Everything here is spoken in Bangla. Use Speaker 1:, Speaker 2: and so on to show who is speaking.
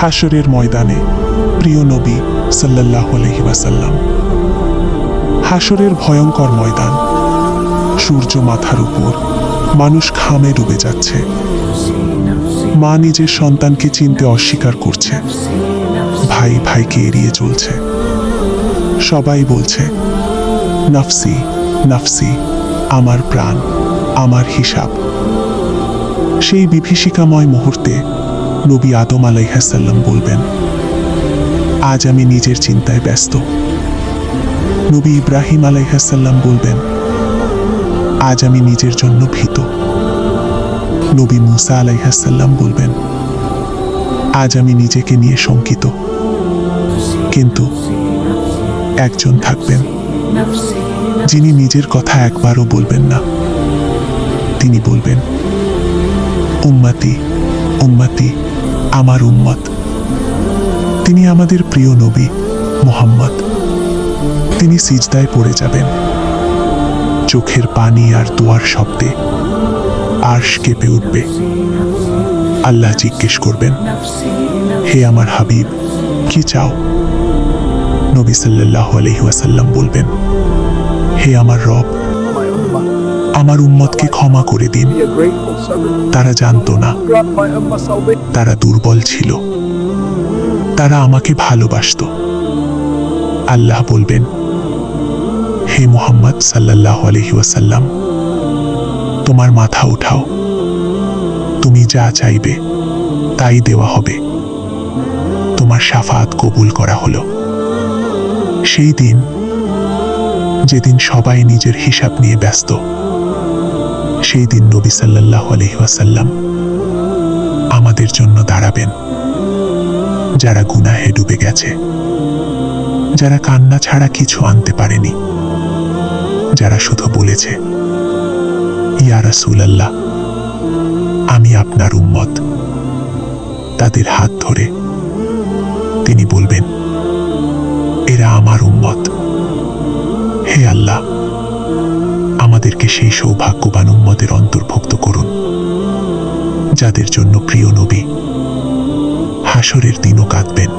Speaker 1: হাশরের ময়দানে প্রিয় নবী সাল্লাল্লাহু আলাইহি ওয়াসাল্লাম। হাশরের ভয়ঙ্কর ময়দান, সূর্য মাথার উপর, মানুষ ঘামে ডুবে যাচ্ছে। মা নিজের সন্তানকে চিনতে অস্বীকার করছে, ভাই ভাইকে এড়িয়ে চলছে। সবাই বলছে, নাফসি নাফসি, আমার প্রাণ, আমার হিসাব। সেই বিভীষিকাময় মুহূর্তে নবী আদম আলাইহিস সালাম বলবেন, আজ আমি নিজের চিন্তায় ব্যস্ত। নবী ইব্রাহিম আলাইহিস সালাম বলবেন, আজ আমি নিজের জন্য ভীত। নবী মুসা আলাইহিস সালাম বলবেন, আজ আমি নিজেকে নিয়ে শঙ্কিত। কিন্তু একজন থাকবেন যিনি নিজের কথা একবারও বলবেন না। তিনি বলবেন, উম্মতি উম্মতি, আমার উম্মত। তিনি আমাদের প্রিয় নবী মুহাম্মদ। তিনি সিজদায় পড়ে যাবেন, চোখের পানি আর দোয়ার শব্দে আরশ কেঁপে উঠবে। আল্লাহ জিজ্ঞেস করবেন, হে আমার হাবিব, কি চাও? নবী সাল্লাল্লাহু আলাইহি ওয়াসাল্লাম বলবেন, হে আমার রব, আমার উম্মতকে ক্ষমা করে দিন। তারা জানতো না, তারা দুর্বল ছিল, তারা আমাকে ভালোবাসত। আল্লাহ বলবেন, হে মুহাম্মদ সাল্লাল্লাহু আলাইহি ওয়াসাল্লাম, তোমার মাথা উঠাও। তুমি যা চাইবে তাই দেওয়া হবে। তোমার শাফাআত কবুল করা হলো। সেই দিন, যেদিন সবাই নিজের হিসাব নিয়ে ব্যস্ত, সেই দিন নবী সাল্লাল্লাহু আলাইহি ওয়াসাল্লাম আমাদের জন্য দাঁড়াবেন। যারা গুনাহে ডুবে গেছে, যারা কান্না ছাড়া কিছু আনতে পারেনি, যারা শুধু বলেছে, ইয়া রাসূলুল্লাহ, আমি আপনার উম্মত, তাদের হাত ধরে তিনি বলবেন, এরা আমার উম্মত। হে আল্লাহ, আমাদেরকে সেই সৌভাগ্যবান উম্মতের অন্তর্ভুক্ত করুন, যাদের জন্য প্রিয় নবী হাশরের দিনও কাঁদবেন।